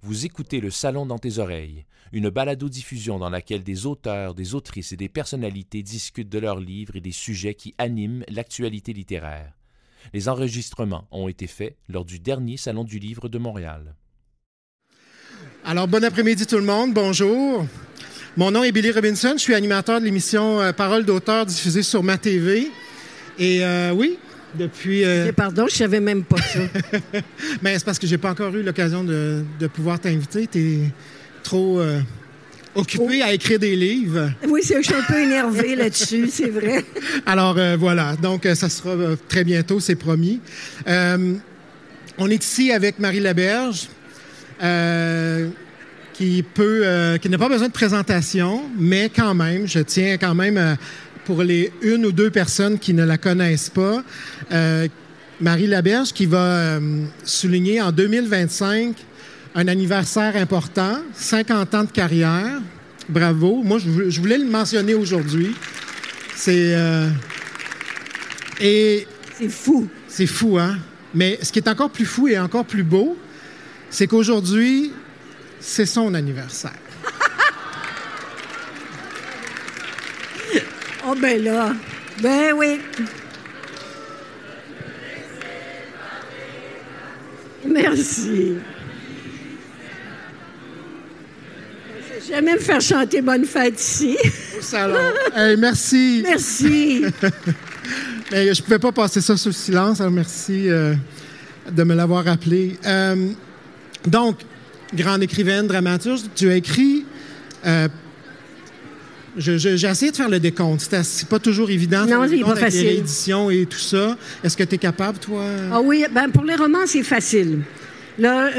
Vous écoutez Le Salon dans tes oreilles, une balado-diffusion dans laquelle des auteurs, des autrices et des personnalités discutent de leurs livres et des sujets qui animent l'actualité littéraire. Les enregistrements ont été faits lors du dernier Salon du Livre de Montréal. Alors, bon après-midi tout le monde, bonjour. Mon nom est Billy Robinson, je suis animateur de l'émission Paroles d'auteur diffusée sur MaTV. Et oui, depuis... Pardon, je ne savais même pas ça. Mais c'est parce que je n'ai pas encore eu l'occasion de pouvoir t'inviter. Tu es trop occupé à écrire des livres. Oui, je suis un peu énervée là-dessus, c'est vrai. Alors, voilà. Donc, ça sera très bientôt, c'est promis. On est ici avec Marie Laberge, qui n'a pas besoin de présentation, mais quand même, je tiens quand même... pour les une ou deux personnes qui ne la connaissent pas, Marie Laberge qui va souligner en 2025 un anniversaire important, 50 ans de carrière. Bravo. Moi, je voulais le mentionner aujourd'hui. C'est fou. C'est fou, hein? Mais ce qui est encore plus fou et encore plus beau, c'est qu'aujourd'hui, c'est son anniversaire. Oh, ben là, ben oui. Merci. Je vais même faire chanter Bonne fête ici. Au salon. Hey, merci. Merci. Mais je ne pouvais pas passer ça sous silence, alors merci de me l'avoir rappelé. Donc, grande écrivaine, dramaturge, tu as écrit... J'ai essayé de faire le décompte. C'est pas toujours évident. Non, c'est pas facile. Les rééditions et tout ça. Est-ce que tu es capable, toi? Ah oui, ben pour les romans, c'est facile. Là,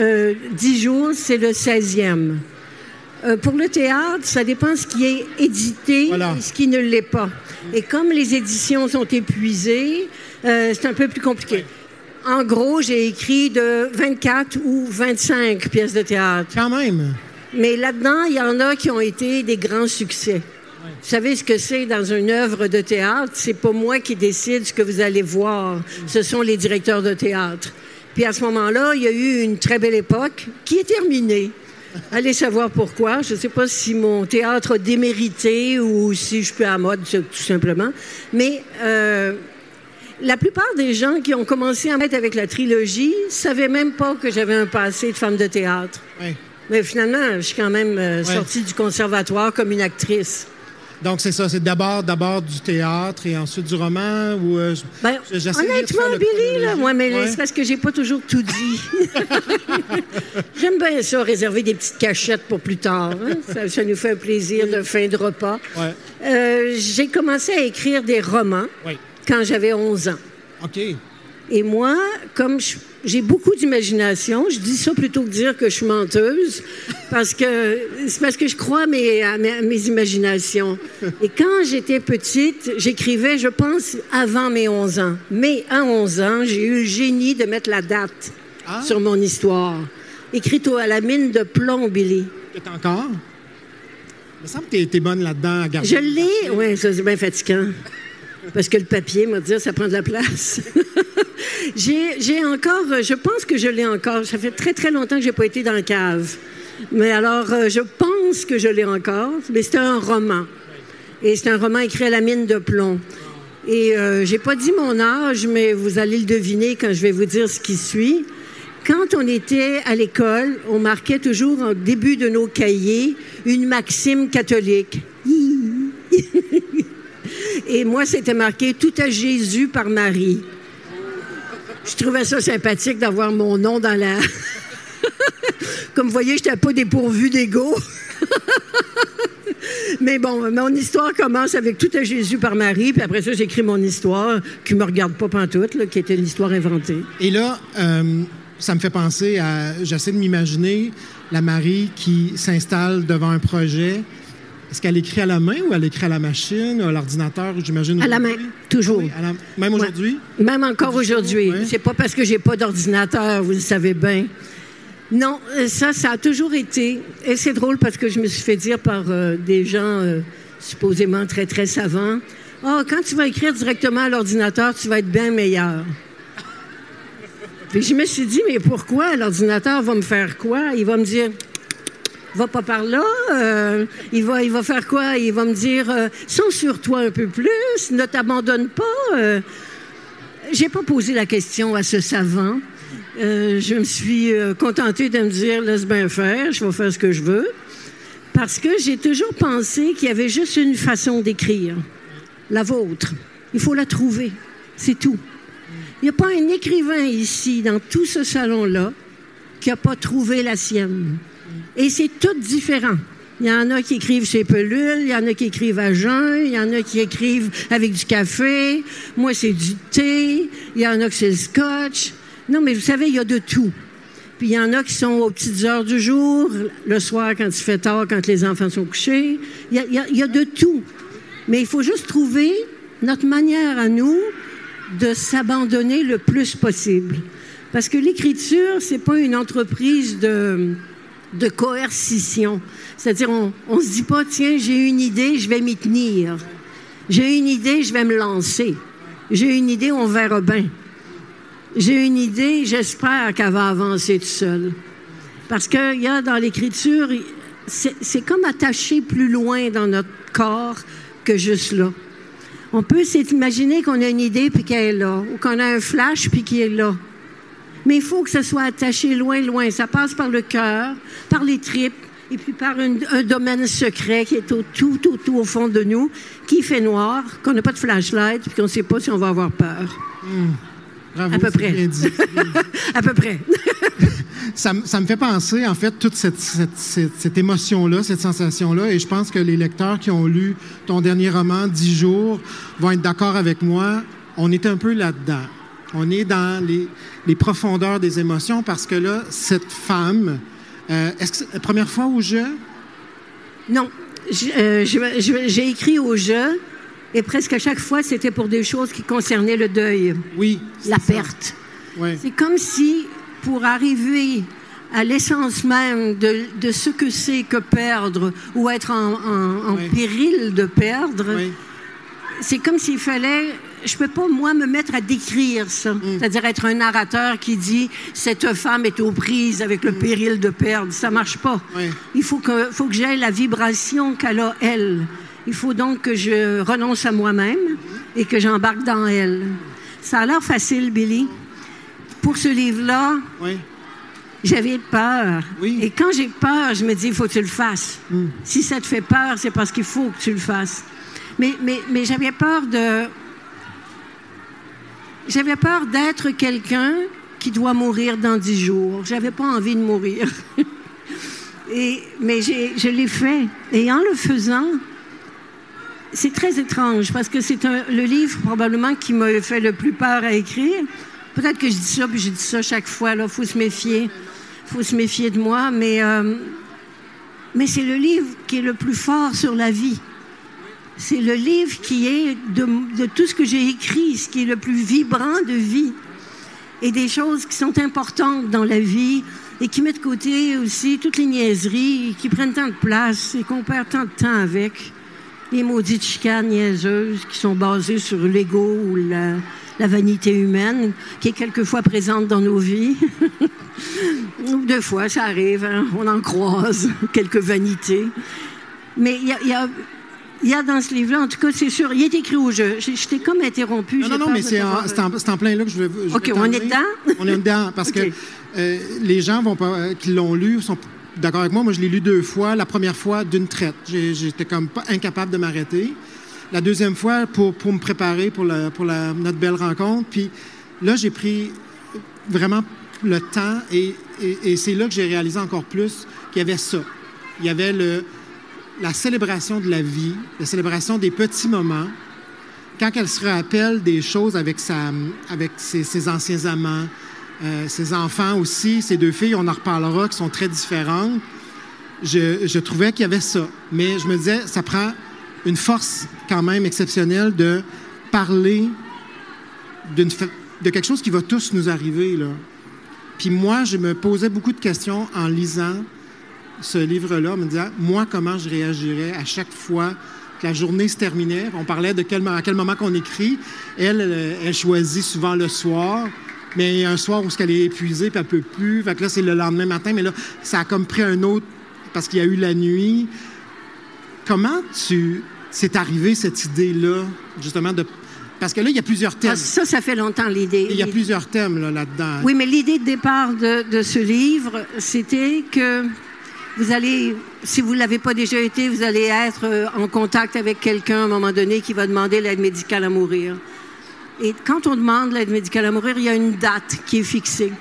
10 jours, c'est le 16e. Pour le théâtre, ça dépend ce qui est édité et ce qui ne l'est pas. Et comme les éditions sont épuisées, c'est un peu plus compliqué. En gros, j'ai écrit de 24 ou 25 pièces de théâtre. Quand même! Mais là-dedans, il y en a qui ont été des grands succès. Vous savez ce que c'est dans une œuvre de théâtre? C'est pas moi qui décide ce que vous allez voir. Ce sont les directeurs de théâtre. Puis à ce moment-là, il y a eu une très belle époque qui est terminée. Allez savoir pourquoi. Je ne sais pas si mon théâtre a démérité ou si je suis plus à la mode, tout simplement. Mais la plupart des gens qui ont commencé à mettre avec la trilogie ne savaient même pas que j'avais un passé de femme de théâtre. Oui. Mais finalement, je suis quand même sortie du conservatoire comme une actrice. Donc, c'est ça. C'est d'abord du théâtre et ensuite du roman? Ou, honnêtement, Billy, là, moi, mais c'est parce que j'ai pas toujours tout dit. J'aime bien ça, réserver des petites cachettes pour plus tard. Hein? Ça nous fait un plaisir de fin de repas. Ouais. J'ai commencé à écrire des romans quand j'avais 11 ans. OK. Et moi, comme j'ai beaucoup d'imagination, je dis ça plutôt que dire que je suis menteuse, parce que je crois à mes imaginations. Et quand j'étais petite, j'écrivais, je pense, avant mes 11 ans. Mais à 11 ans, j'ai eu le génie de mettre la date sur mon histoire. Écrite à la mine de plomb, Billy. Peut-être encore? Il me semble que t'es bonne là-dedans à garder. Je l'ai, oui, ça c'est bien fatigant. Parce que le papier, m'a dit, ça prend de la place. J'ai encore, je pense que je l'ai encore. Ça fait très, très longtemps que je n'ai pas été dans la cave. Mais alors, je pense que je l'ai encore. Mais c'est un roman. Et c'est un roman écrit à la mine de plomb. Et je n'ai pas dit mon âge, mais vous allez le deviner quand je vais vous dire ce qui suit. Quand on était à l'école, on marquait toujours en début de nos cahiers une maxime catholique. Et moi, c'était marqué « Tout à Jésus par Marie ». Je trouvais ça sympathique d'avoir mon nom dans la... Comme vous voyez, je n'étais pas dépourvue d'ego. Mais bon, mon histoire commence avec « Tout à Jésus par Marie », puis après ça, j'écris mon histoire, qui ne me regarde pas pantoute, là, qui était une histoire inventée. Et là, ça me fait penser à... J'essaie de m'imaginer la Marie qui s'installe devant un projet... Est-ce qu'elle écrit à la main ou elle écrit à la machine, à l'ordinateur, j'imagine? À la main, toujours. Oui, même aujourd'hui? Même encore aujourd'hui. Ouais. C'est pas parce que j'ai pas d'ordinateur, vous le savez bien. Non, ça a toujours été... Et c'est drôle parce que je me suis fait dire par des gens supposément très, très savants, « Ah, quand tu vas écrire directement à l'ordinateur, tu vas être bien meilleur. » Puis je me suis dit, mais pourquoi? L'ordinateur va me faire quoi? Il va me dire, va pas par là. Il va faire quoi? Il va me dire, censure-toi un peu plus, ne t'abandonne pas. J'ai pas posé la question à ce savant. Je me suis contentée de me dire, laisse bien faire, je vais faire ce que je veux. Parce que j'ai toujours pensé qu'il y avait juste une façon d'écrire, la vôtre. Il faut la trouver, c'est tout. Il n'y a pas un écrivain ici, dans tout ce salon-là, qui n'a pas trouvé la sienne. Et c'est tout différent. Il y en a qui écrivent chez Pelule, il y en a qui écrivent à jeun, il y en a qui écrivent avec du café. Moi, c'est du thé. Il y en a que c'est le scotch. Non, mais vous savez, il y a de tout. Puis il y en a qui sont aux petites heures du jour, le soir quand il fait tard, quand les enfants sont couchés. Il y a de tout. Mais il faut juste trouver notre manière à nous de s'abandonner le plus possible. Parce que l'écriture, c'est pas une entreprise de coercition. C'est-à-dire, on se dit pas, tiens, j'ai une idée, je vais m'y tenir. J'ai une idée, je vais me lancer. J'ai une idée, on verra bien. J'ai une idée, j'espère qu'elle va avancer toute seule. Parce qu'il y a dans l'écriture, c'est comme attaché plus loin dans notre corps que juste là. On peut s'imaginer qu'on a une idée puis qu'elle est là, ou qu'on a un flash puis qu'il est là. Mais il faut que ça soit attaché loin, loin. Ça passe par le cœur, par les tripes, et puis par un domaine secret qui est tout au fond de nous, qui fait noir, qu'on n'a pas de flashlight, puis qu'on ne sait pas si on va avoir peur. Bravo, à peu près. Bien dit. À peu près. Ça me fait penser, en fait, toute cette émotion-là, cette sensation-là, et je pense que les lecteurs qui ont lu ton dernier roman, 10 jours, vont être d'accord avec moi. On est un peu là-dedans. On est dans les profondeurs des émotions parce que là, cette femme, est-ce que c'est la première fois au jeu? Non. J'ai écrit au jeu et presque à chaque fois, c'était pour des choses qui concernaient le deuil. Oui. La perte. Oui. C'est comme si, pour arriver à l'essence même de ce que c'est que perdre ou être en péril de perdre, c'est comme s'il fallait... Je peux pas, moi, me mettre à décrire ça. C'est-à-dire être un narrateur qui dit « Cette femme est aux prises avec le péril de perdre ». Ça marche pas. Il faut que j'aie la vibration qu'elle a, elle. Il faut donc que je renonce à moi-même et que j'embarque dans elle. Ça a l'air facile, Billy. Pour ce livre-là, j'avais peur. Et quand j'ai peur, je me dis « Il faut que tu le fasses ». Si ça te fait peur, c'est parce qu'il faut que tu le fasses. Mais j'avais peur de... J'avais peur d'être quelqu'un qui doit mourir dans 10 jours. J'avais pas envie de mourir. Mais je l'ai fait. Et en le faisant, c'est très étrange parce que c'est le livre probablement qui m'a fait le plus peur à écrire. Peut-être que je dis ça, puis je dis ça chaque fois. Là, faut se méfier. Faut se méfier de moi. Mais c'est le livre qui est le plus fort sur la vie. C'est le livre qui est, de tout ce que j'ai écrit, ce qui est le plus vibrant de vie. Et des choses qui sont importantes dans la vie et qui mettent de côté aussi toutes les niaiseries qui prennent tant de place et qu'on perd tant de temps avec. Les maudites chicanes niaiseuses qui sont basées sur l'ego ou la vanité humaine qui est quelquefois présente dans nos vies. Deux fois, ça arrive, hein? On en croise quelques vanités. Mais il y a dans ce livre-là, en tout cas, c'est sûr, il est écrit au jeu. Je t'ai comme interrompu. Non, mais c'est en plein là que je veux OK, on est dedans? On est dedans, parce que les gens qui l'ont lu sont d'accord avec moi. Moi, je l'ai lu 2 fois. La première fois, d'une traite. J'étais comme pas incapable de m'arrêter. La deuxième fois, pour me préparer pour notre belle rencontre. Puis là, j'ai pris vraiment le temps et c'est là que j'ai réalisé encore plus qu'il y avait ça. Il y avait la célébration de la vie, la célébration des petits moments, quand elle se rappelle des choses avec ses anciens amants, ses enfants aussi, ses 2 filles, on en reparlera, qui sont très différentes. Je trouvais qu'il y avait ça. Mais je me disais, ça prend une force quand même exceptionnelle de parler de quelque chose qui va tous nous arriver, là. Puis moi, je me posais beaucoup de questions en lisant ce livre-là, me disant, moi, comment je réagirais à chaque fois que la journée se terminait. On parlait à quel moment qu'on écrit. Elle choisit souvent le soir. Mais un soir où elle est épuisée, puis elle peut plus. Fait que là, c'est le lendemain matin. Mais là, ça a comme pris un autre, parce qu'il y a eu la nuit. Comment c'est arrivé, cette idée-là, justement, de... Parce que là, il y a plusieurs thèmes. Ça fait longtemps, l'idée. Il y a plusieurs thèmes là-dedans. Oui, mais l'idée de départ de ce livre, c'était que vous allez, si vous ne l'avez pas déjà été, vous allez être en contact avec quelqu'un à un moment donné qui va demander l'aide médicale à mourir. Et quand on demande l'aide médicale à mourir, il y a une date qui est fixée.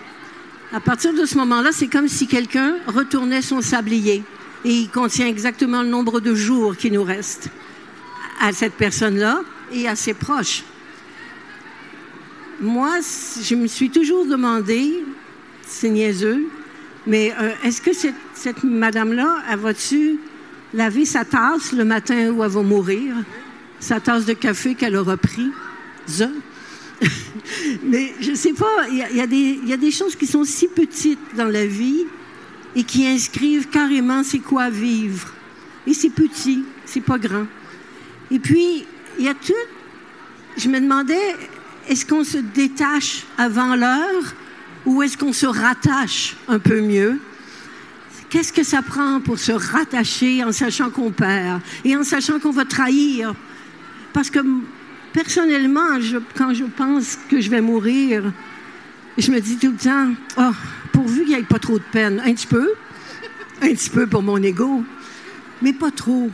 À partir de ce moment-là, c'est comme si quelqu'un retournait son sablier. Et il contient exactement le nombre de jours qui nous restent à cette personne-là et à ses proches. Moi, je me suis toujours demandé, c'est niaiseux, mais est-ce que cette madame-là, elle va-tu laver sa tasse le matin où elle va mourir? Sa tasse de café qu'elle aura pris? Mais je sais pas, il y a des choses qui sont si petites dans la vie et qui inscrivent carrément c'est quoi vivre. Et c'est petit, c'est pas grand. Et puis, il y a tout... Je me demandais, est-ce qu'on se détache avant l'heure ou est-ce qu'on se rattache un peu mieux? Qu'est-ce que ça prend pour se rattacher en sachant qu'on perd et en sachant qu'on va trahir? Parce que, personnellement, quand je pense que je vais mourir, je me dis tout le temps, oh, pourvu qu'il n'y ait pas trop de peine. Un petit peu pour mon ego, mais pas trop.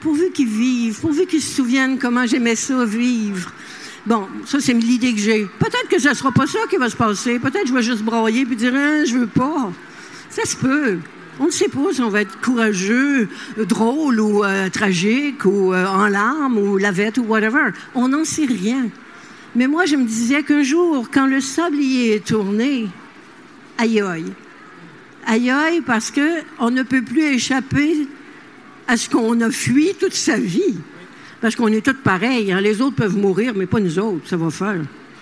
Pourvu qu'ils vivent, pourvu qu'ils se souviennent comment j'aimais ça, vivre. Bon, ça, c'est l'idée que j'ai. Peut-être que ce ne sera pas ça qui va se passer. Peut-être que je vais juste broyer puis dire « je veux pas ». Ça se peut. On ne sait pas si on va être courageux, drôle ou tragique ou en larmes ou lavette ou whatever. On n'en sait rien. Mais moi, je me disais qu'un jour, quand le sablier est tourné, aïe aïe. Aïe aïe, parce qu'on ne peut plus échapper à ce qu'on a fui toute sa vie. Parce qu'on est tous pareils. Hein? Les autres peuvent mourir, mais pas nous autres. Ça va faire.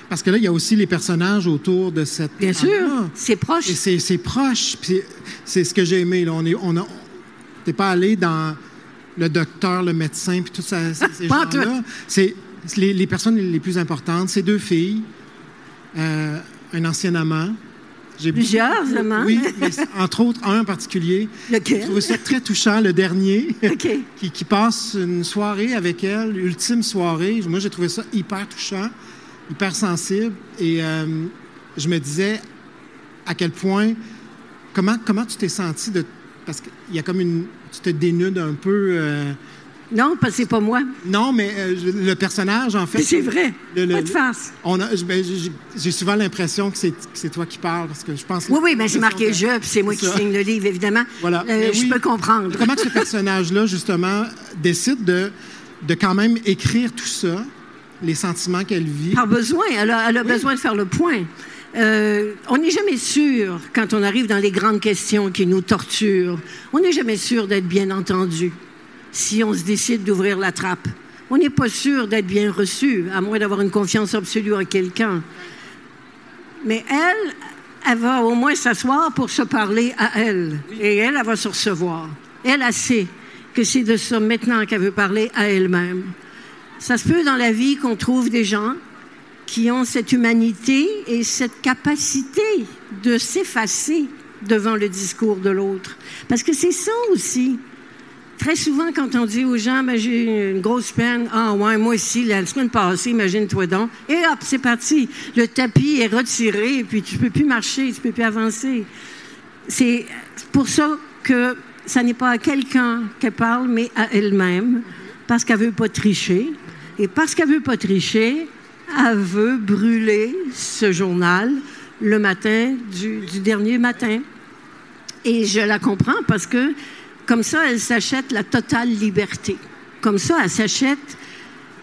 Parce que là, il y a aussi les personnages autour de cette... Bien sûr, c'est proche. Et c'est proche. Puis c'est ce que j'ai aimé. Là. T'es pas allé dans le docteur, le médecin, puis tous ces gens-là. C'est les personnes les plus importantes. C'est 2 filles, un ancien amant. Plusieurs amants? Oui, mais entre autres, un en particulier. Lequel? J'ai trouvé ça très touchant, le dernier, okay. qui passe une soirée avec elle, l'ultime soirée. Moi, j'ai trouvé ça hyper touchant, hyper sensible. Et je me disais à quel point... Comment tu t'es senti de... Parce qu'il y a comme une... Tu te dénudes un peu... Non, parce que c'est pas moi. Non, mais le personnage, en fait... C'est vrai, pas de farce. J'ai souvent l'impression que c'est toi qui parles, parce que je pense... Oui, mais c'est marqué « je », puis c'est moi qui signe le livre, évidemment. Voilà. Je peux comprendre. Comment ce personnage-là, justement, décide de quand même écrire tout ça, les sentiments qu'elle vit? Par besoin. Elle a besoin de faire le point. On n'est jamais sûr, quand on arrive dans les grandes questions qui nous torturent, on n'est jamais sûr d'être bien entendu. Si on se décide d'ouvrir la trappe. On n'est pas sûr d'être bien reçu, à moins d'avoir une confiance absolue en quelqu'un. Mais elle va au moins s'asseoir pour se parler à elle. Et elle va se recevoir. Elle sait que c'est de ça maintenant qu'elle veut parler à elle-même. Ça se peut dans la vie qu'on trouve des gens qui ont cette humanité et cette capacité de s'effacer devant le discours de l'autre. Parce que c'est ça aussi. Très souvent, quand on dit aux gens, ben, j'ai une grosse peine, ah ouais, moi aussi, la semaine passée, imagine-toi donc, et hop, c'est parti. Le tapis est retiré, et puis tu peux plus marcher, tu peux plus avancer. C'est pour ça que ça n'est pas à quelqu'un qu'elle parle, mais à elle-même, parce qu'elle veut pas tricher. Et parce qu'elle veut pas tricher, elle veut brûler ce journal le matin du dernier matin. Et je la comprends parce que comme ça, elle s'achète la totale liberté. Comme ça, elle s'achète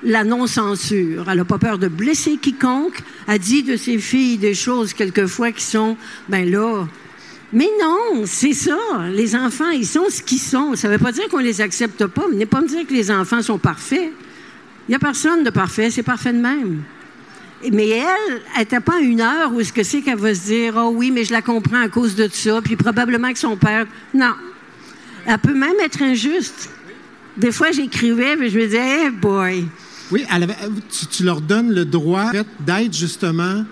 la non-censure. Elle n'a pas peur de blesser quiconque. Elle dit de ses filles des choses quelquefois qui sont, ben là... Mais non, c'est ça. Les enfants, ils sont ce qu'ils sont. Ça ne veut pas dire qu'on les accepte pas, mais n'est pas me dire que les enfants sont parfaits. Il n'y a personne de parfait, c'est parfait de même. Mais elle n'était pas à une heure où est-ce que c'est qu'elle va se dire « Oh oui, mais je la comprends à cause de ça, puis probablement que son père... » Non. Elle peut même être injuste. Des fois, j'écrivais, mais je me disais, hey boy. Oui, tu leur donnes le droit d'être justement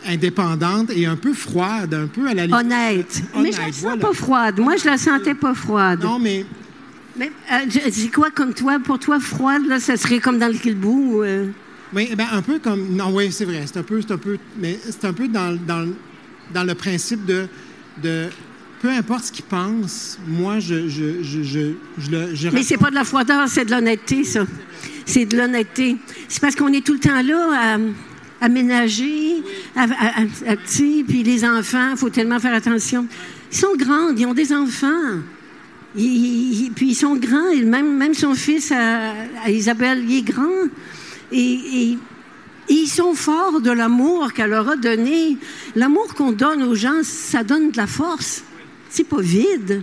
indépendante et un peu froide, un peu à la limite. Honnête. Mais je la sens pas froide. Moi, je la sentais pas froide. Non, mais... Mais c'est quoi comme toi? Pour toi, froide, là, ça serait comme dans le Kilbou? Oui, ben un peu comme... Non, oui, c'est vrai. C'est un peu... Mais c'est un peu dans le principe de peu importe ce qu'ils pensent, moi, je Mais c'est pas de la froideur, c'est de l'honnêteté, ça. C'est de l'honnêteté. C'est parce qu'on est tout le temps là à ménager, puis les enfants, il faut tellement faire attention. Ils sont grands, ils ont des enfants. Puis ils sont grands, et même son fils, à Isabelle, il est grand. Et ils sont forts de l'amour qu'elle leur a donné. L'amour qu'on donne aux gens, ça donne de la force. C'est pas vide.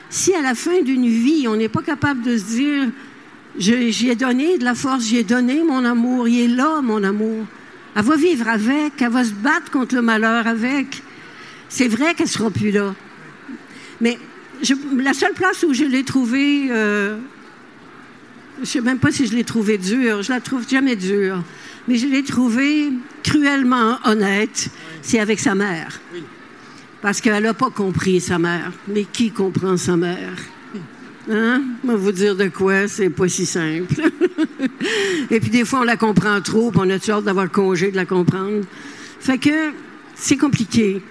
Si à la fin d'une vie, on n'est pas capable de se dire « J'y ai donné de la force, j'y ai donné mon amour, il est là, mon amour. » Elle va vivre avec, elle va se battre contre le malheur avec. C'est vrai qu'elle ne sera plus là. Mais la seule place où je l'ai trouvée, je ne sais même pas si je l'ai trouvée dure, je la trouve jamais dure, mais je l'ai trouvée cruellement honnête, c'est avec sa mère. Oui. Parce qu'elle n'a pas compris sa mère. Mais qui comprend sa mère? Hein? On va vous dire de quoi, c'est pas si simple. Et puis des fois, on la comprend trop, puis on a hâte d'avoir le congé de la comprendre. Fait que c'est compliqué.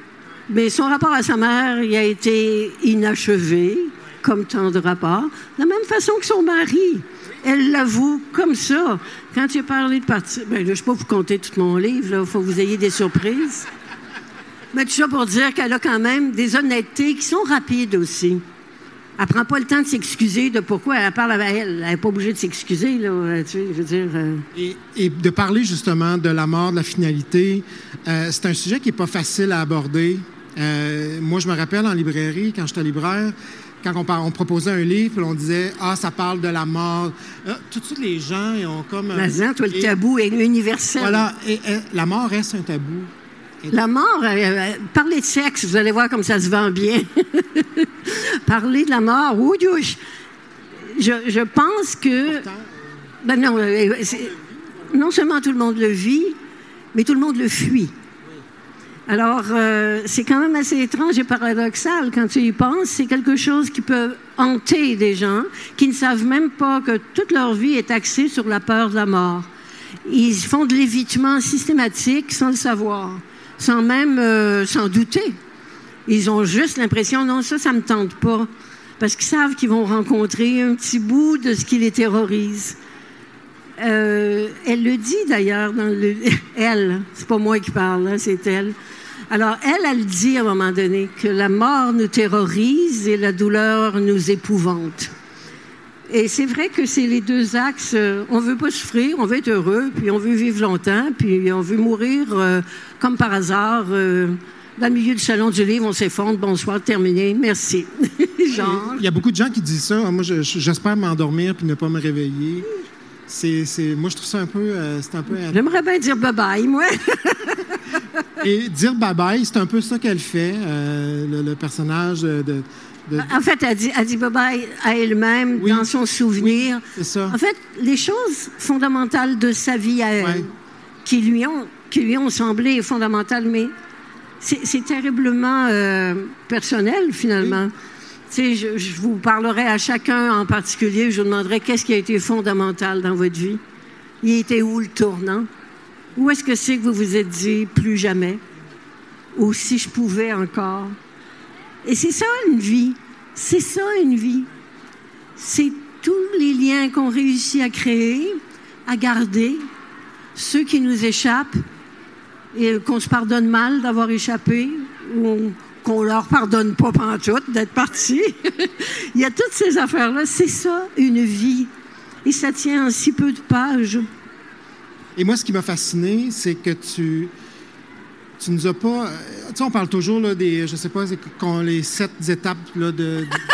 Mais son rapport à sa mère, il a été inachevé, comme tant de rapports, de la même façon que son mari. Elle l'avoue comme ça. Quand tu as parlé de partir... Bien, je ne vais pas vous conter tout mon livre, il faut que vous ayez des surprises. Mais tout ça pour dire qu'elle a quand même des honnêtetés qui sont rapides aussi. Elle prend pas le temps de s'excuser de pourquoi elle parle avec elle. Elle n'est pas obligée de s'excuser, là. Tu sais, je veux dire... Et de parler justement de la mort, de la finalité, c'est un sujet qui n'est pas facile à aborder. Moi, je me rappelle en librairie, quand j'étais libraire, quand on proposait un livre, on disait « Ah, ça parle de la mort. » Tout de suite, les gens ils ont comme... Mais toi, le tabou est universel. Voilà. Et la mort reste un tabou. La mort, parler de sexe, vous allez voir comme ça se vend bien. Parler de la mort, oui, je pense que... Ben non, non seulement tout le monde le vit, mais tout le monde le fuit. Alors, c'est quand même assez étrange et paradoxal quand tu y penses. C'est quelque chose qui peut hanter des gens qui ne savent même pas que toute leur vie est axée sur la peur de la mort. Ils font de l'évitement systématique sans le savoir, sans même s'en douter. Ils ont juste l'impression, non, ça me tente pas. Parce qu'ils savent qu'ils vont rencontrer un petit bout de ce qui les terrorise. Elle le dit d'ailleurs dans elle, c'est pas moi qui parle, hein, c'est elle. Alors, elle dit à un moment donné que la mort nous terrorise et la douleur nous épouvante. Et c'est vrai que c'est les deux axes. On veut pas souffrir, on veut être heureux, puis on veut vivre longtemps, puis on veut mourir comme par hasard. Dans le milieu du salon du livre, on s'effondre. Bonsoir, terminé. Merci. Genre. Il y a beaucoup de gens qui disent ça. Moi, j'espère m'endormir puis ne pas me réveiller. Moi, je trouve ça un peu... J'aimerais bien dire bye-bye, moi. Et dire bye-bye, c'est un peu ça qu'elle fait, le personnage En fait, elle dit bye-bye à elle-même, oui, dans son souvenir. Oui, c'est ça. En fait, les choses fondamentales de sa vie à elle, ouais, qui lui ont semblé fondamentales, mais c'est terriblement personnel, finalement. Oui. Tu sais, je vous parlerai à chacun en particulier, je vous demanderai qu'est-ce qui a été fondamental dans votre vie. Il était où le tournant? Où est-ce que c'est que vous vous êtes dit « plus jamais » ou « si je pouvais encore ». Et c'est ça une vie. C'est ça une vie. C'est tous les liens qu'on réussit à créer, à garder, ceux qui nous échappent et qu'on se pardonne mal d'avoir échappé ou qu'on leur pardonne pas pantoute d'être partis. Il y a toutes ces affaires-là. C'est ça une vie. Et ça tient en si peu de pages. Et moi, ce qui m'a fasciné, c'est que tu nous as pas... Tu sais, on parle toujours là, des... Je sais pas, les 7 étapes là, du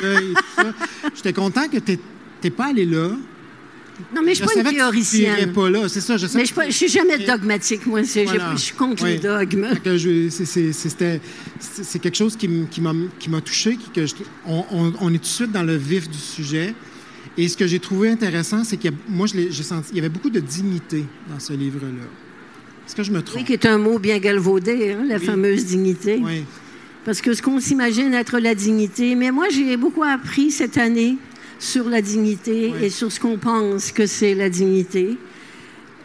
deuil et tout ça. J'étais content que tu n'es pas allé là. Non, mais je ne suis pas une théoricienne. Pas là, c'est ça. Je sais mais je suis jamais dogmatique, moi. Voilà. Je suis contre les dogmes. C'est quelque chose qui m'a touché. On est tout de suite dans le vif du sujet. Et ce que j'ai trouvé intéressant, c'est qu'il y avait beaucoup de dignité dans ce livre-là. Est-ce que je me trompe? Oui, qui est un mot bien galvaudé, hein, la fameuse dignité. Oui. Parce que ce qu'on s'imagine être la dignité, mais moi, j'ai beaucoup appris cette année sur la dignité et sur ce qu'on pense que c'est la dignité.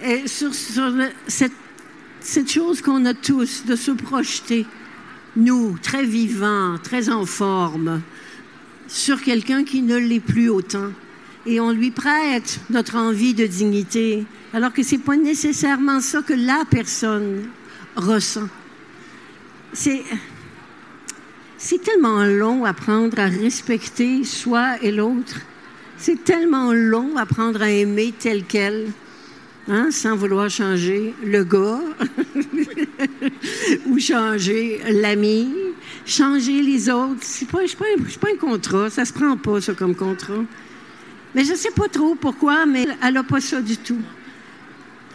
Et sur cette chose qu'on a tous, de se projeter, nous, très vivants, très en forme, sur quelqu'un qui ne l'est plus autant. Et on lui prête notre envie de dignité, alors que c'est pas nécessairement ça que la personne ressent. C'est tellement long apprendre à respecter soi et l'autre. C'est tellement long apprendre à aimer tel quel, hein, sans vouloir changer le gars ou changer l'ami, changer les autres. C'est pas un contrat, ça se prend pas ça comme contrat. Mais je sais pas trop pourquoi, mais elle a pas ça du tout.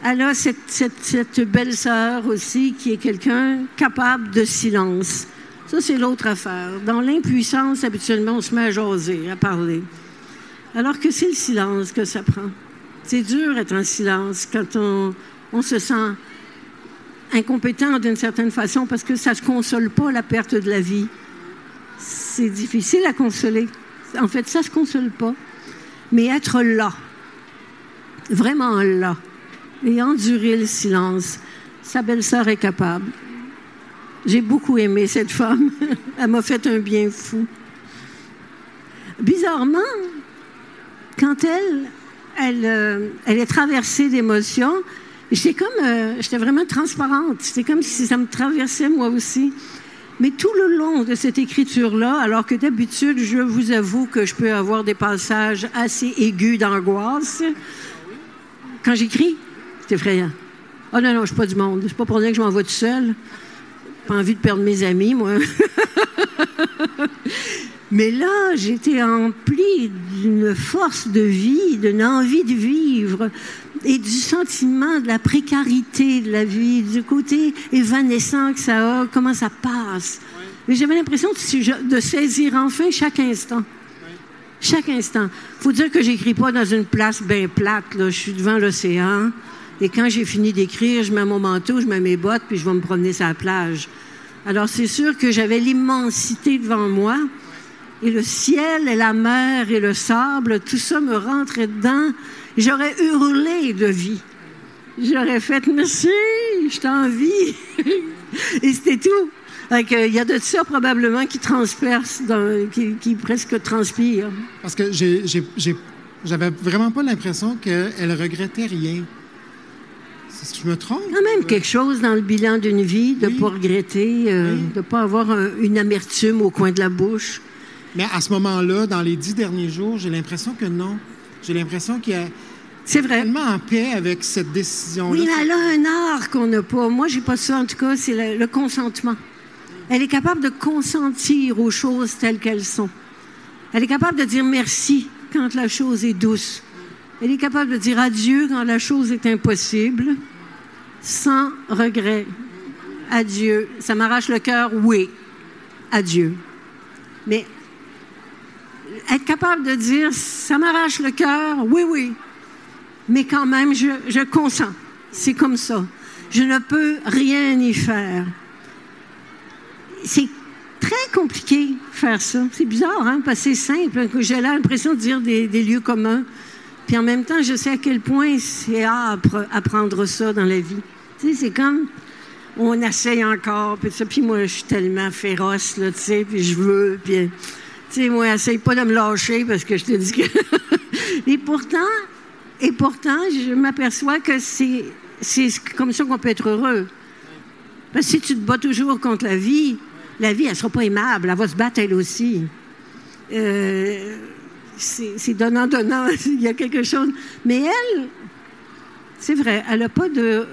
Elle a cette belle-sœur aussi qui est quelqu'un capable de silence. Ça, c'est l'autre affaire. Dans l'impuissance, habituellement, on se met à jaser, à parler. Alors que c'est le silence que ça prend. C'est dur d'être en silence quand on se sent incompétent d'une certaine façon parce que ça ne se console pas, la perte de la vie. C'est difficile à consoler. En fait, ça ne se console pas. Mais être là, vraiment là, et endurer le silence, sa belle-sœur est capable. J'ai beaucoup aimé cette femme. Elle m'a fait un bien fou. Bizarrement, quand elle est traversée d'émotions, j'étais vraiment transparente. C'était comme si ça me traversait moi aussi. Mais tout le long de cette écriture-là, alors que d'habitude, je vous avoue que je peux avoir des passages assez aigus d'angoisse, quand j'écris, c'est effrayant. Oh non, je suis pas du monde. C'est pas pour rien que je m'en vais tout seul. Pas envie de perdre mes amis, moi. Mais là, j'étais emplie d'une force de vie, d'une envie de vivre et du sentiment de la précarité de la vie, du côté évanescent que ça a, comment ça passe. Mais j'avais l'impression de saisir enfin chaque instant. Chaque instant. Il faut dire que j'écris pas dans une place bien plate, là. Je suis devant l'océan. Et quand j'ai fini d'écrire, je mets mon manteau, je mets mes bottes, puis je vais me promener sur la plage. Alors, c'est sûr que j'avais l'immensité devant moi. Et le ciel et la mer et le sable, tout ça me rentrait dedans. J'aurais hurlé de vie. J'aurais fait « Merci, je t'en vie. » Et c'était tout. Donc, il y a de ça probablement qui transperce, qui presque transpire. Parce que j'avais vraiment pas l'impression qu'elle regrettait rien. Je me trompe? Quand même quelque chose dans le bilan d'une vie, de ne pas regretter, de ne pas avoir une amertume au coin de la bouche. Mais à ce moment-là, dans les 10 derniers jours, j'ai l'impression que non. J'ai l'impression qu'elle est tellement en paix avec cette décision-là. Oui, mais elle a un art qu'on n'a pas. Moi, j'ai pas ça, en tout cas, c'est le consentement. Elle est capable de consentir aux choses telles qu'elles sont. Elle est capable de dire merci quand la chose est douce. Elle est capable de dire adieu quand la chose est impossible, sans regret. Adieu. Ça m'arrache le cœur, oui. Adieu. Mais être capable de dire, ça m'arrache le cœur, oui, oui. Mais quand même, je consens. C'est comme ça. Je ne peux rien y faire. C'est très compliqué faire ça. C'est bizarre, hein, parce que c'est simple. J'ai l'impression de dire des lieux communs. Puis en même temps, je sais à quel point c'est âpre apprendre ça dans la vie. Tu sais, c'est comme, on essaye encore, puis ça. Puis moi, je suis tellement féroce, là, tu sais, puis je veux, puis... Tu sais, moi, essaye pas de me lâcher parce que je te dis que... Et pourtant, je m'aperçois que c'est comme ça qu'on peut être heureux. Parce que si tu te bats toujours contre la vie, elle sera pas aimable. Elle va se battre elle aussi. C'est donnant-donnant. Il y a quelque chose. Mais elle, c'est vrai, elle n'a pas de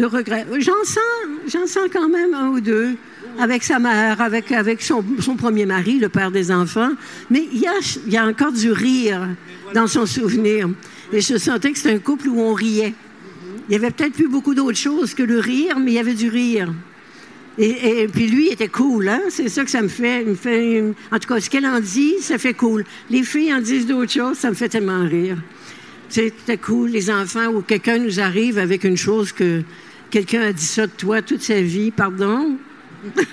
regrets. J'en sens quand même un ou deux. Avec sa mère, avec son premier mari, le père des enfants. Mais il y a encore du rire dans son souvenir. Et je sentais que c'était un couple où on riait. Il y avait peut-être plus beaucoup d'autres choses que le rire, mais il y avait du rire. Et puis lui, il était cool, hein? C'est ça que ça me fait. En tout cas, ce qu'elle en dit, ça fait cool. Les filles en disent d'autres choses, ça me fait tellement rire. C'était cool, les enfants, où quelqu'un nous arrive avec une chose quelqu'un a dit ça de toi toute sa vie, pardon? Tu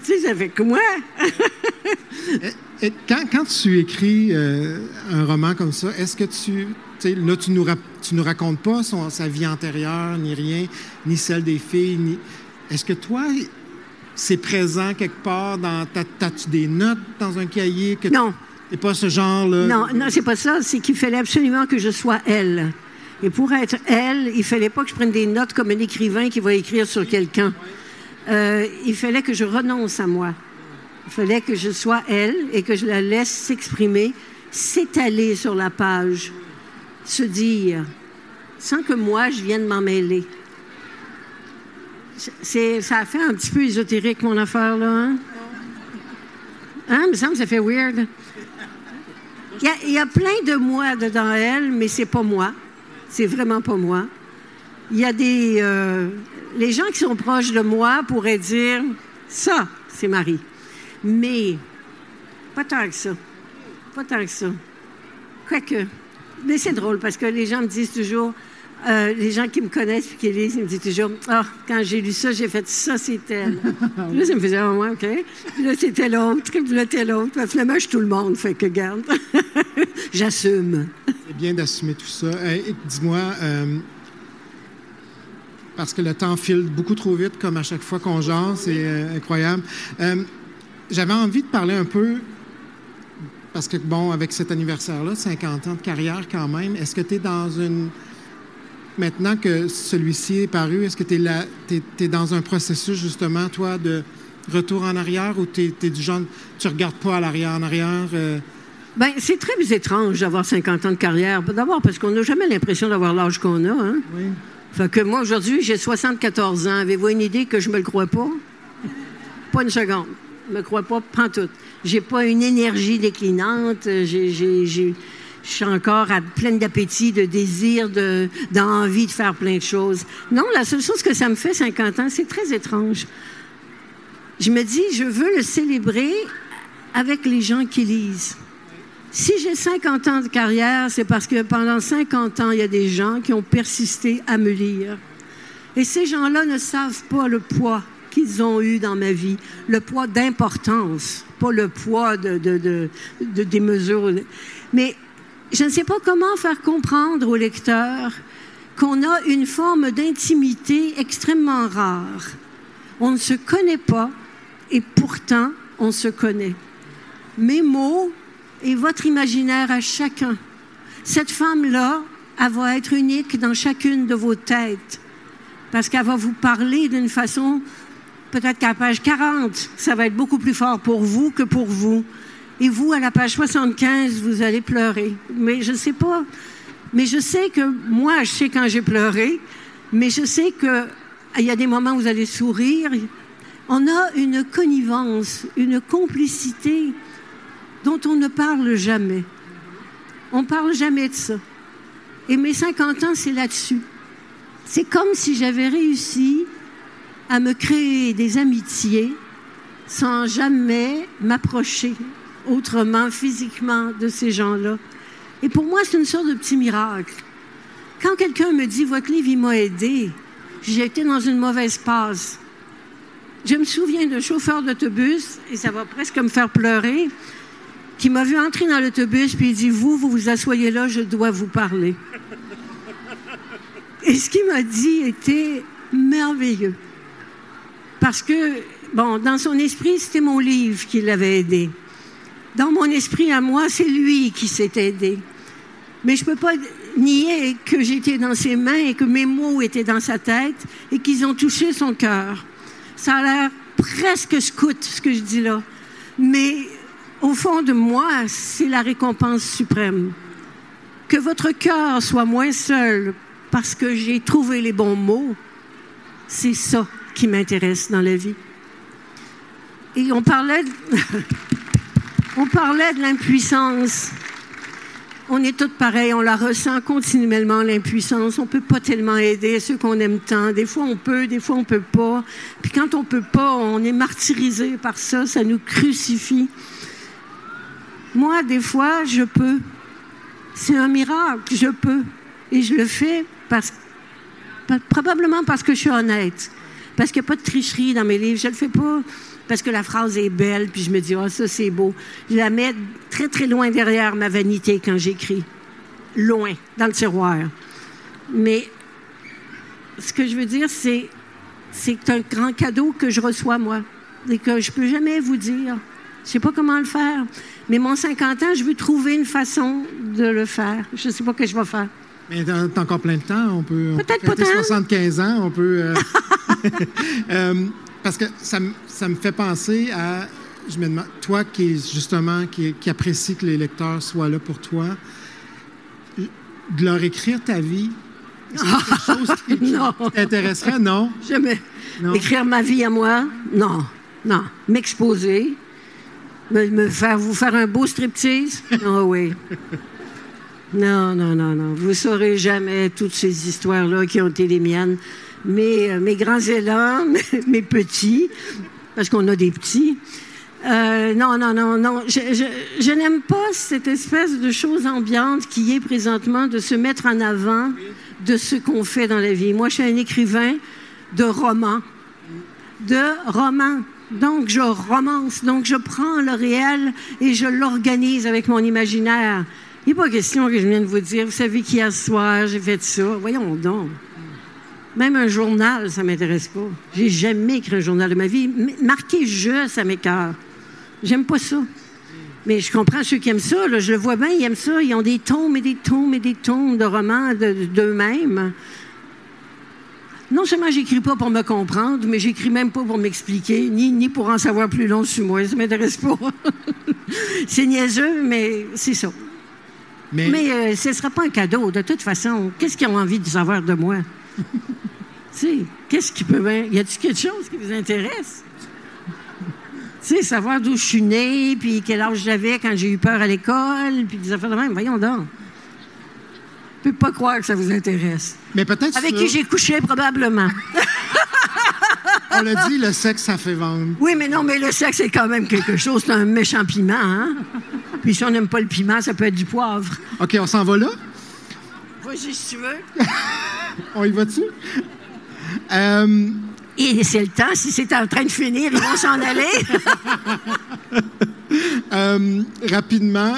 sais, ça fait que moi. Et quand tu écris un roman comme ça, est-ce que tu nous racontes pas sa vie antérieure, ni rien, ni celle des filles, Est-ce que toi, c'est présent quelque part t'as-tu des notes dans un cahier? Non. C'est pas ce genre-là? Non, c'est pas ça. C'est qu'il fallait absolument que je sois elle. Et pour être elle, il fallait pas que je prenne des notes comme un écrivain qui va écrire sur quelqu'un. Il fallait que je renonce à moi. Il fallait que je sois elle et que je la laisse s'exprimer, s'étaler sur la page, se dire, sans que moi, je vienne m'en mêler. Ça a fait un petit peu ésotérique, mon affaire, là, hein? Hein? Il me semble que ça fait weird. Il y a plein de moi dedans elle, mais c'est pas moi. C'est vraiment pas moi. Il y a des... les gens qui sont proches de moi pourraient dire, ça, c'est Marie. Mais pas tant que ça. Pas tant que ça. Quoique. Mais c'est drôle parce que les gens me disent toujours... les gens qui me connaissent et qui lisent, ils me disent toujours « Ah, quand j'ai lu ça, j'ai fait ça, c'est elle. » Puis là, ça me faisait « Ah, ouais, OK. » Puis là, c'était l'autre, puis là, c'était l'autre. Puis finalement, je suis tout le monde, fait que garde. J'assume. C'est bien d'assumer tout ça. Dis-moi, parce que le temps file beaucoup trop vite, comme à chaque fois qu'on jase, c'est incroyable. J'avais envie de parler un peu, parce que, bon, avec cet anniversaire-là, 50 ans de carrière quand même, est-ce que tu es dans une... Maintenant que celui-ci est paru, est-ce que tu es dans un processus, justement, toi, de retour en arrière, ou tu es du genre, tu regardes pas en arrière? Bien, c'est très étrange d'avoir 50 ans de carrière. D'abord, parce qu'on n'a jamais l'impression d'avoir l'âge qu'on a, hein? Oui. Fait que moi, aujourd'hui, j'ai 74 ans. Avez-vous une idée que je me le crois pas? Pas une seconde. Je me crois pas pantoute. J'ai pas une énergie déclinante. Je suis encore pleine d'appétit, de désir, d'envie de faire plein de choses. Non, la seule chose que ça me fait, 50 ans, c'est très étrange. Je me dis, je veux le célébrer avec les gens qui lisent. Si j'ai 50 ans de carrière, c'est parce que pendant 50 ans, il y a des gens qui ont persisté à me lire. Et ces gens-là ne savent pas le poids qu'ils ont eu dans ma vie, le poids d'importance, pas le poids des mesures. Mais je ne sais pas comment faire comprendre aux lecteurs qu'on a une forme d'intimité extrêmement rare. On ne se connaît pas et pourtant on se connaît. Mes mots et votre imaginaire à chacun. Cette femme-là, elle va être unique dans chacune de vos têtes parce qu'elle va vous parler d'une façon, peut-être qu'à la page 40, ça va être beaucoup plus fort pour vous que pour vous. Et vous, à la page 75, vous allez pleurer. Mais je ne sais pas. Mais je sais que, moi, je sais quand j'ai pleuré, mais je sais qu'il y a des moments où vous allez sourire. On a une connivence, une complicité dont on ne parle jamais. On ne parle jamais de ça. Et mes 50 ans, c'est là-dessus. C'est comme si j'avais réussi à me créer des amitiés sans jamais m'approcher autrement, physiquement, de ces gens-là. Et pour moi, c'est une sorte de petit miracle. Quand quelqu'un me dit « Votre livre, il m'a aidé », j'ai été dans une mauvaise passe. Je me souviens d'un chauffeur d'autobus, et ça va presque me faire pleurer, qui m'a vu entrer dans l'autobus, puis il dit « Vous vous asseyez là, je dois vous parler. » Et ce qu'il m'a dit était merveilleux. Parce que, bon, dans son esprit, c'était mon livre qui l'avait aidé. Dans mon esprit à moi, c'est lui qui s'est aidé. Mais je ne peux pas nier que j'étais dans ses mains et que mes mots étaient dans sa tête et qu'ils ont touché son cœur. Ça a l'air presque scout, ce que je dis là. Mais au fond de moi, c'est la récompense suprême. Que votre cœur soit moins seul parce que j'ai trouvé les bons mots, c'est ça qui m'intéresse dans la vie. Et on parlait de l'impuissance. On est tous pareils, on la ressent continuellement, l'impuissance. On ne peut pas tellement aider ceux qu'on aime tant. Des fois, on peut, des fois, on ne peut pas. Puis quand on ne peut pas, on est martyrisé par ça, ça nous crucifie. Moi, des fois, je peux. C'est un miracle, je peux. Et je le fais parce Probablement parce que je suis honnête. Parce qu'il n'y a pas de tricherie dans mes livres. Je ne le fais pas parce que la phrase est belle, puis je me dis, ça, c'est beau. Je la mets très, très loin derrière ma vanité quand j'écris. Loin, dans le tiroir. Mais ce que je veux dire, c'est un grand cadeau que je reçois, moi. Et que je ne peux jamais vous dire. Je ne sais pas comment le faire. Mais mon 50 ans, je veux trouver une façon de le faire. Je ne sais pas ce que je vais faire. Mais t'as encore plein de temps. On peut peut-être pas tant. 75 ans, on peut... parce que ça me fait penser à... Je me demande, toi qui apprécie que les lecteurs soient là pour toi, de leur écrire ta vie, est-ce que c'est quelque chose qui t'intéresserait? Non? Jamais. Non. Écrire ma vie à moi? Non. Non. M'exposer? Vous faire un beau striptease? Oh oui. Non. Vous ne saurez jamais toutes ces histoires-là qui ont été les miennes. Mes grands élans, mes petits, parce qu'on a des petits. Non. Je n'aime pas cette espèce de chose ambiante qui est présentement de se mettre en avant de ce qu'on fait dans la vie. Moi, je suis un écrivain de romans. Donc, je romance. Donc, je prends le réel et je l'organise avec mon imaginaire. Il n'est pas question que je vienne vous dire, vous savez qu'hier soir, j'ai fait ça. Voyons donc. Même un journal, ça ne m'intéresse pas. J'ai jamais écrit un journal de ma vie. Marquer « je », ça m'écoeure. J'aime pas ça. Mais je comprends ceux qui aiment ça. Là, je le vois bien, ils aiment ça. Ils ont des tomes et des tomes et des tomes de romans d'eux-mêmes. Non seulement j'écris pas pour me comprendre, mais j'écris même pas pour m'expliquer, ni pour en savoir plus long sur moi. Ça m'intéresse pas. C'est niaiseux, mais c'est ça. Mais ce ne sera pas un cadeau, de toute façon. Qu'est-ce qu'ils ont envie de savoir de moi? Tu sais, qu'est-ce qui peut bien... Y a-t-il quelque chose qui vous intéresse? Tu sais, savoir d'où je suis née, puis quel âge j'avais quand j'ai eu peur à l'école, puis des affaires de même. Voyons donc. Je ne peux pas croire que ça vous intéresse. Mais peut-être... Avec qui j'ai couché, probablement. On l'a dit, le sexe, ça fait vendre. Oui, mais non, mais le sexe, c'est quand même quelque chose. C'est un méchant piment, hein? Puis si on n'aime pas le piment, ça peut être du poivre. OK, on s'en va là? Vas-y, si tu veux. On y va-tu? Et c'est le temps. Si c'est en train de finir, ils vont s'en aller. Rapidement,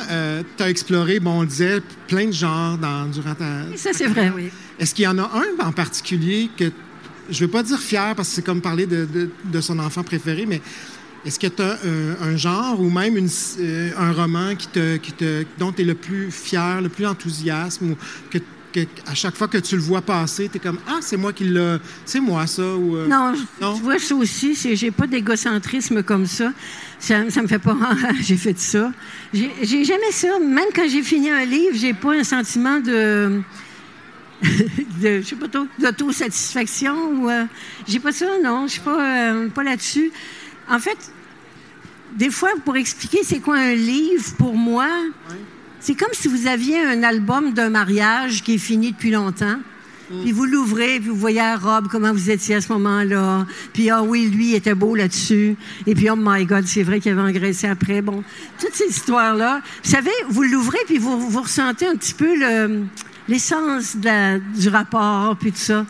tu as exploré, on le disait, plein de genres durant ta... Ça, c'est vrai, oui. Est-ce qu'il y en a un en particulier que, je ne veux pas dire fier, parce que c'est comme parler de son enfant préféré, mais est-ce que tu as un genre ou même un roman dont tu es le plus fier, le plus enthousiaste, ou que à chaque fois que tu le vois passer, tu es comme « Ah, c'est moi qui l'a... C'est moi, ça. » ou Non, tu vois, ça aussi, j'ai pas d'égocentrisme comme ça. Ça me fait pas... j'ai fait ça. J'ai jamais ça. Même quand j'ai fini un livre, j'ai pas un sentiment de je sais pas trop, d'autosatisfaction. Ou, j'ai pas ça, non. Je suis pas là-dessus. En fait, des fois, pour expliquer c'est quoi un livre, pour moi... Oui. C'est comme si vous aviez un album d'un mariage qui est fini depuis longtemps. Puis vous l'ouvrez, puis vous voyez la robe, comment vous étiez à ce moment-là. Puis, ah oui, lui, il était beau là-dessus. Et puis, oh my God, c'est vrai qu'il avait engraissé après. Bon, toutes ces histoires-là. Vous savez, vous l'ouvrez, puis vous ressentez un petit peu l'essence du rapport, puis tout ça.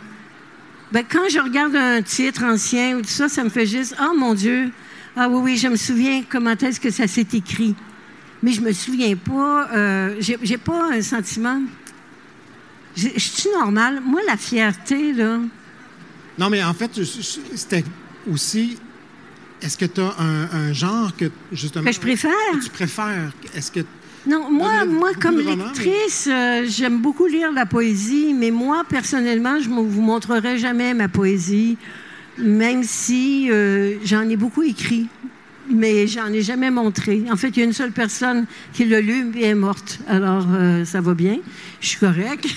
Ben, quand je regarde un titre ancien ou tout ça, ça me fait juste, oh mon Dieu, ah oui, je me souviens comment est-ce que ça s'est écrit. Mais je me souviens pas, j'ai pas un sentiment... Je suis normale. Moi, la fierté, là... Non, mais en fait, c'était aussi... Est-ce que tu as un genre que, justement... Que je préfère? Que tu préfères? Est-ce que... Non, moi comme lectrice, j'aime beaucoup lire la poésie, mais moi, personnellement, je ne vous montrerai jamais ma poésie, même si j'en ai beaucoup écrit. Mais j'en ai jamais montré. En fait, il y a une seule personne qui l'a lu et est morte. Alors, ça va bien. Je suis correcte.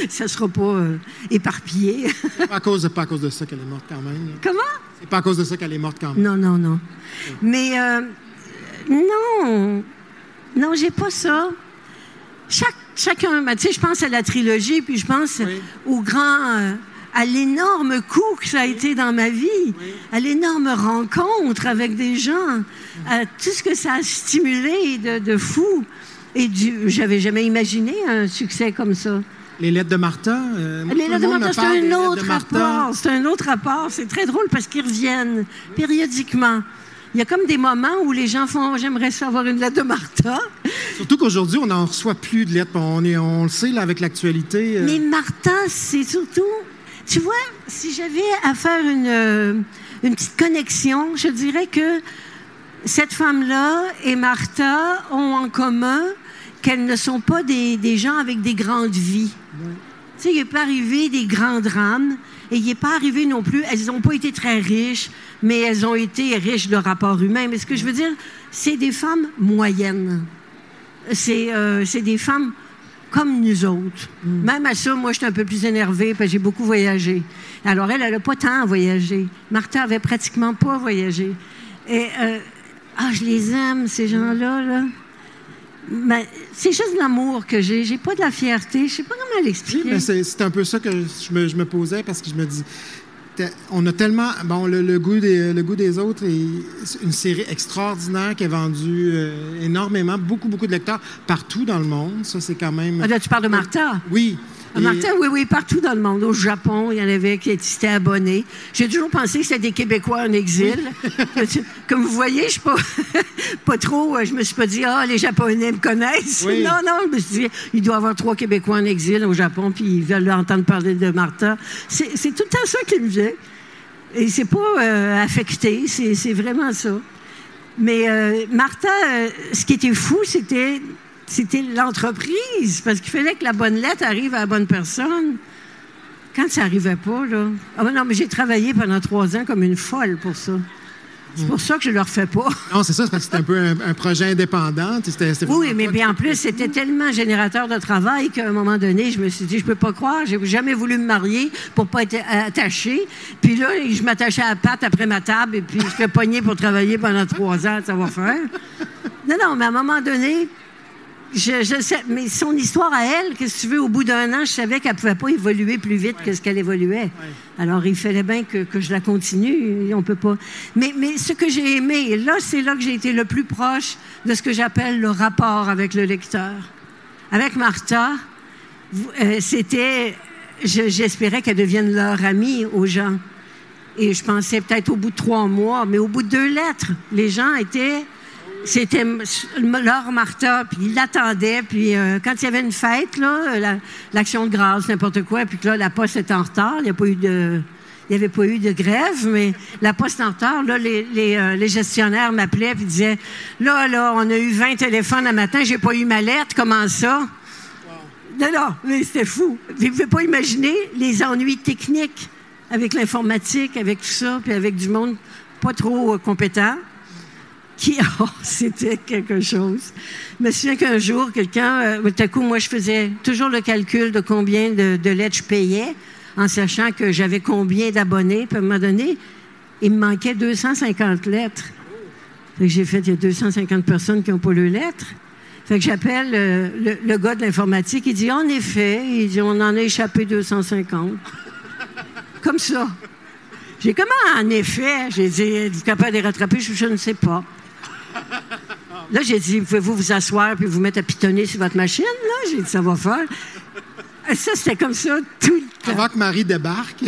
Ça ne sera pas éparpillé. pas à cause de ça qu'elle est morte quand même. Comment? C'est pas à cause de ça qu'elle est morte quand même. Non. Mais non, j'ai pas ça. Chacun, tu sais, je pense à la trilogie, puis je pense au grand... à l'énorme coup que ça a été dans ma vie, à l'énorme rencontre avec des gens, à tout ce que ça a stimulé de fou. Et j'avais jamais imaginé un succès comme ça. Les lettres de Martha? Les lettres de Martha, c'est un autre rapport. C'est un autre rapport. C'est très drôle parce qu'ils reviennent périodiquement. Il y a comme des moments où les gens font « J'aimerais savoir une lettre de Martha ». Surtout qu'aujourd'hui, on n'en reçoit plus de lettres. On le sait, là, avec l'actualité. Mais Martha, c'est surtout... Tu vois, si j'avais à faire une petite connexion, je dirais que cette femme-là et Martha ont en commun qu'elles ne sont pas des gens avec des grandes vies. Oui. Tu sais, il n'est pas arrivé des grands drames et il n'est pas arrivé non plus... Elles n'ont pas été très riches, mais elles ont été riches de rapports humains. Mais ce que je veux dire, c'est des femmes moyennes. C'est des femmes comme nous autres. Même à ça, moi, j'étais un peu plus énervée parce que j'ai beaucoup voyagé. Alors, elle n'a pas tant voyagé. Martha avait pratiquement pas voyagé. Et, je les aime, ces gens-là, là. Mais c'est juste de l'amour que j'ai. J'ai pas de la fierté. Je sais pas comment l'expliquer. Oui, mais c'est un peu ça que je me posais parce que je me dis... On a tellement... Bon, le goût des autres est une série extraordinaire qui a vendu énormément, beaucoup de lecteurs partout dans le monde. Ça, c'est quand même... Ah, là, tu parles de Martha? Oui. Martha, oui, partout dans le monde. Au Japon, il y en avait qui étaient abonnés. J'ai toujours pensé que c'était des Québécois en exil. Oui. Comme vous voyez, je suis pas trop... Je me suis pas dit, les Japonais me connaissent. Oui. Non, je me suis dit, il doit y avoir 3 Québécois en exil au Japon, puis ils veulent entendre parler de Martha. C'est tout le temps ça qui me vient. Et c'est pas affecté, c'est vraiment ça. Mais Martha, ce qui était fou, c'était l'entreprise, parce qu'il fallait que la bonne lettre arrive à la bonne personne. Quand ça n'arrivait pas, là... non, mais j'ai travaillé pendant 3 ans comme une folle pour ça. C'est pour ça que je ne le refais pas. Non, c'est ça, c'est parce que c'était un peu un projet indépendant. Oui, mais bien en plus, c'était tellement générateur de travail qu'à un moment donné, je me suis dit, je peux pas croire, j'ai jamais voulu me marier pour pas être attachée. Puis là, je m'attachais à la patte après ma table et puis je fais pogner pour travailler pendant 3 ans, ça va faire. Non, mais à un moment donné... Je sais, mais son histoire à elle, qu'est-ce que tu veux, au bout d'1 an, je savais qu'elle ne pouvait pas évoluer plus vite que ce qu'elle évoluait. Ouais. Alors, il fallait bien que je la continue. On peut pas. Mais ce que j'ai aimé, là, c'est là que j'ai été le plus proche de ce que j'appelle le rapport avec le lecteur. Avec Martha, j'espérais qu'elle devienne leur amie aux gens. Et je pensais peut-être au bout de 3 mois, mais au bout de 2 lettres, les gens étaient... C'était leur Martha, puis ils l'attendaient. Puis quand il y avait une fête, là, l'Action de grâce, n'importe quoi, puis que là, la poste était en retard, il n'y avait pas eu de grève, mais la poste en retard, là, les gestionnaires m'appelaient puis disaient « Là, on a eu 20 téléphones un matin, j'ai pas eu ma lettre, comment ça? Wow. » Non, mais c'était fou. Vous ne pouvez pas imaginer les ennuis techniques avec l'informatique, avec tout ça, puis avec du monde pas trop compétent. C'était quelque chose. Je me souviens qu'un jour, quelqu'un, tout à coup, moi, je faisais toujours le calcul de combien de lettres je payais, en sachant que j'avais combien d'abonnés. Puis à un moment donné, il me manquait 250 lettres. Fait que j'ai fait, il y a 250 personnes qui n'ont pas lu lettres. Fait que j'appelle le gars de l'informatique, il dit, en effet, il dit, on en a échappé 250. Comme ça. J'ai comment, en effet? J'ai dit, êtes-vous capable de les rattraper? Je ne sais pas. Là, j'ai dit, pouvez-vous vous asseoir puis vous mettre à pitonner sur votre machine? Là, j'ai dit, ça va faire. Ça, c'était comme ça tout le temps. Avant que Marie débarque.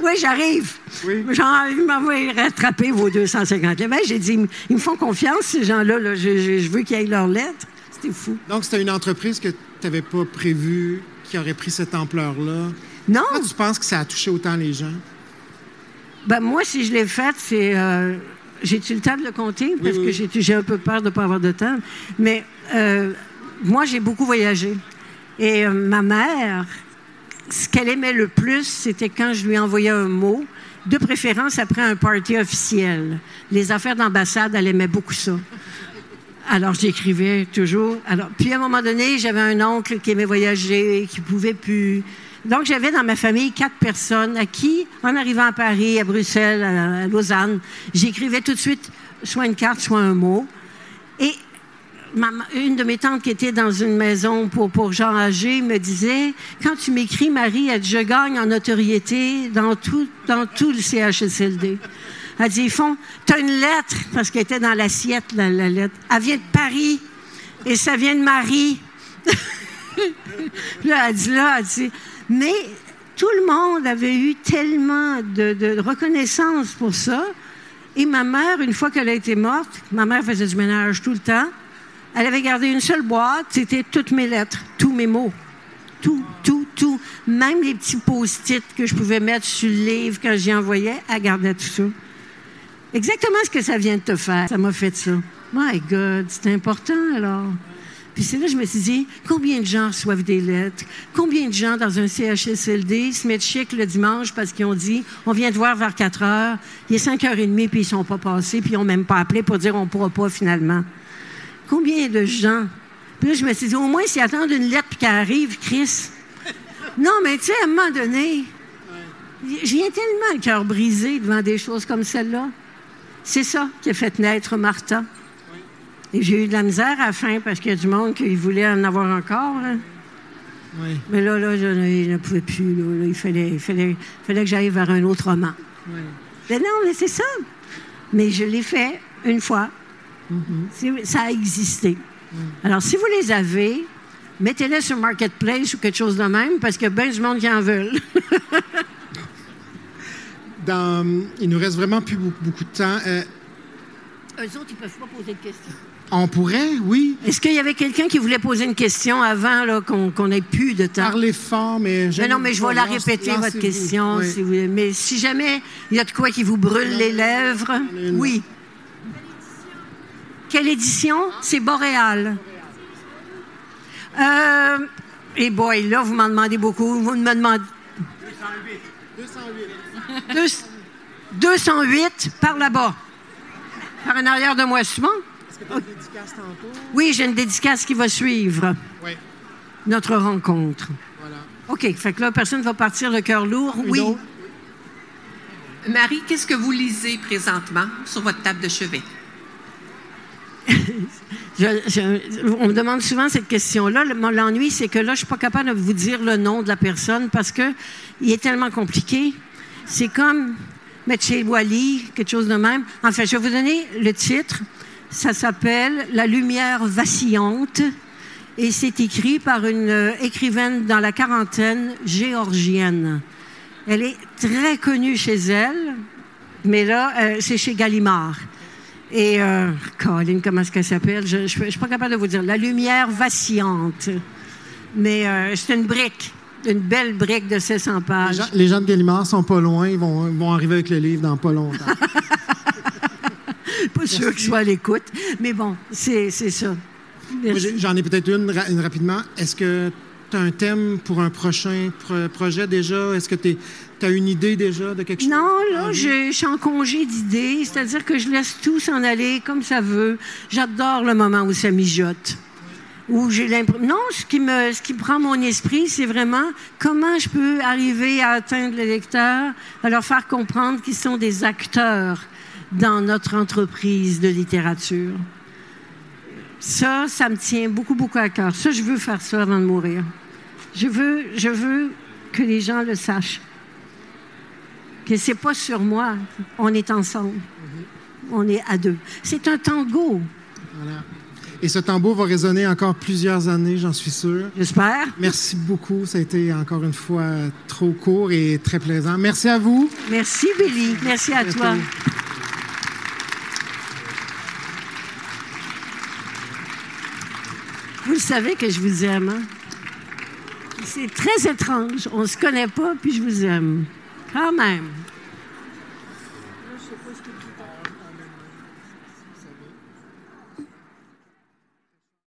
Oui, j'arrive. Oui. Genre, il m'envoie rattraper vos 250. Ben, j'ai dit, ils me font confiance, ces gens-là. Là. Je veux qu'ils aient leurs lettres. C'était fou. Donc, c'était une entreprise que tu n'avais pas prévue, qui aurait pris cette ampleur-là. Non. Pourquoi tu penses que ça a touché autant les gens? Ben, moi, si je l'ai faite, c'est... J'ai-tu le temps de le compter? Parce que j'ai un peu peur de ne pas avoir de temps. Mais moi, j'ai beaucoup voyagé. Et ma mère, ce qu'elle aimait le plus, c'était quand je lui envoyais un mot, de préférence après un party officiel. Les affaires d'ambassade, elle aimait beaucoup ça. Alors, j'écrivais toujours. Puis, à un moment donné, j'avais un oncle qui aimait voyager, qui ne pouvait plus... Donc, j'avais dans ma famille 4 personnes à qui, en arrivant à Paris, à Bruxelles, à Lausanne, j'écrivais tout de suite soit une carte, soit un mot. Et une de mes tantes qui était dans une maison pour gens âgés me disait, quand tu m'écris, Marie, elle dit, je gagne en notoriété dans tout le CHSLD. Elle dit, t'as une lettre, parce qu'elle était dans l'assiette, la lettre. Elle vient de Paris, et ça vient de Marie. Là, elle dit, mais tout le monde avait eu tellement de reconnaissance pour ça. Et ma mère, une fois qu'elle a été morte, ma mère faisait du ménage tout le temps, elle avait gardé une seule boîte, c'était toutes mes lettres, tous mes mots. Tout. Même les petits post-it que je pouvais mettre sur le livre quand j'y envoyais, elle gardait tout ça. Exactement ce que ça vient de te faire, ça m'a fait ça. My God, c'est important alors. Puis c'est là que je me suis dit, combien de gens reçoivent des lettres? Combien de gens dans un CHSLD se mettent chic le dimanche parce qu'ils ont dit, on vient te voir vers 4 heures, il est 5h30 puis ils sont pas passés puis ils n'ont même pas appelé pour dire on ne pourra pas finalement. Combien de gens? Puis là, je me suis dit, au moins s'ils attendent une lettre puis qu'elle arrive, Chris. Non, mais tu sais, à un moment donné, j'ai tellement le cœur brisé devant des choses comme celle-là. C'est ça qui a fait naître Martha. Et j'ai eu de la misère à la fin parce qu'il y a du monde qui voulait en avoir encore. Hein. Oui. Mais là, je ne pouvais plus. Là, il fallait que j'aille vers un autre roman. Oui. Mais non, mais c'est ça. Mais je l'ai fait une fois. Mm-hmm. Ça a existé. Mm. Alors, si vous les avez, mettez-les sur Marketplace ou quelque chose de même parce qu'il y a bien du monde qui en veulent. Il nous reste vraiment plus beaucoup de temps. Eux autres, ils ne peuvent pas poser de questions. On pourrait, oui. Est-ce qu'il y avait quelqu'un qui voulait poser une question avant là, qu'on n'ait plus de temps? Parlez fort, mais... Non, mais je vais la répéter, votre question. Oui. Si vous voulez. Mais si jamais il y a de quoi qui vous brûle les lèvres... Oui. Quelle édition? C'est Boréal. Et boy, là, vous m'en demandez beaucoup. Vous me demandez... 208 par là-bas. Par en arrière de moi, souvent. Est-ce que tu as une dédicace tantôt? Oui, j'ai une dédicace qui va suivre. Oui. Notre rencontre. Voilà. OK, fait que là, personne ne va partir le cœur lourd. Oui. Marie, qu'est-ce que vous lisez présentement sur votre table de chevet? On me demande souvent cette question-là. L'ennui, c'est que là, je ne suis pas capable de vous dire le nom de la personne parce qu'il est tellement compliqué. C'est comme mettre chez Wally, quelque chose de même. En fait, je vais vous donner le titre. Ça s'appelle « La lumière vacillante » et c'est écrit par une écrivaine dans la quarantaine, géorgienne. Elle est très connue chez elle, mais là, c'est chez Gallimard. Et, Colin, comment est-ce qu'elle s'appelle? Je ne suis pas capable de vous dire. « La lumière vacillante ». Mais c'est une brique. Une belle brique de 700 pages. Les gens de Gallimard sont pas loin. Ils vont arriver avec le livre dans pas longtemps. Pas sûr que je sois à l'écoute. Mais bon, c'est ça. Moi, j'en ai peut-être une rapidement. Est-ce que tu as un thème pour un prochain projet déjà? Est-ce que tu as une idée déjà de quelque chose? Non, là, je suis en congé d'idées. C'est-à-dire que je laisse tout s'en aller comme ça veut. J'adore le moment où ça mijote. Où j'ai l'impression... Non, ce qui prend mon esprit, c'est vraiment comment je peux arriver à atteindre le lecteur, à leur faire comprendre qu'ils sont des acteurs dans notre entreprise de littérature. Ça me tient beaucoup, beaucoup à cœur. Ça, je veux faire ça avant de mourir. Je veux que les gens le sachent. Que c'est pas sur moi. On est ensemble. On est à deux. C'est un tango. Voilà. Et ce tambour va résonner encore plusieurs années, j'en suis sûr. J'espère. Merci beaucoup. Ça a été encore une fois trop court et très plaisant. Merci à vous. Merci, Billy. Merci à toi. Vous le savez que je vous aime. Hein? C'est très étrange. On ne se connaît pas, puis je vous aime. Quand même.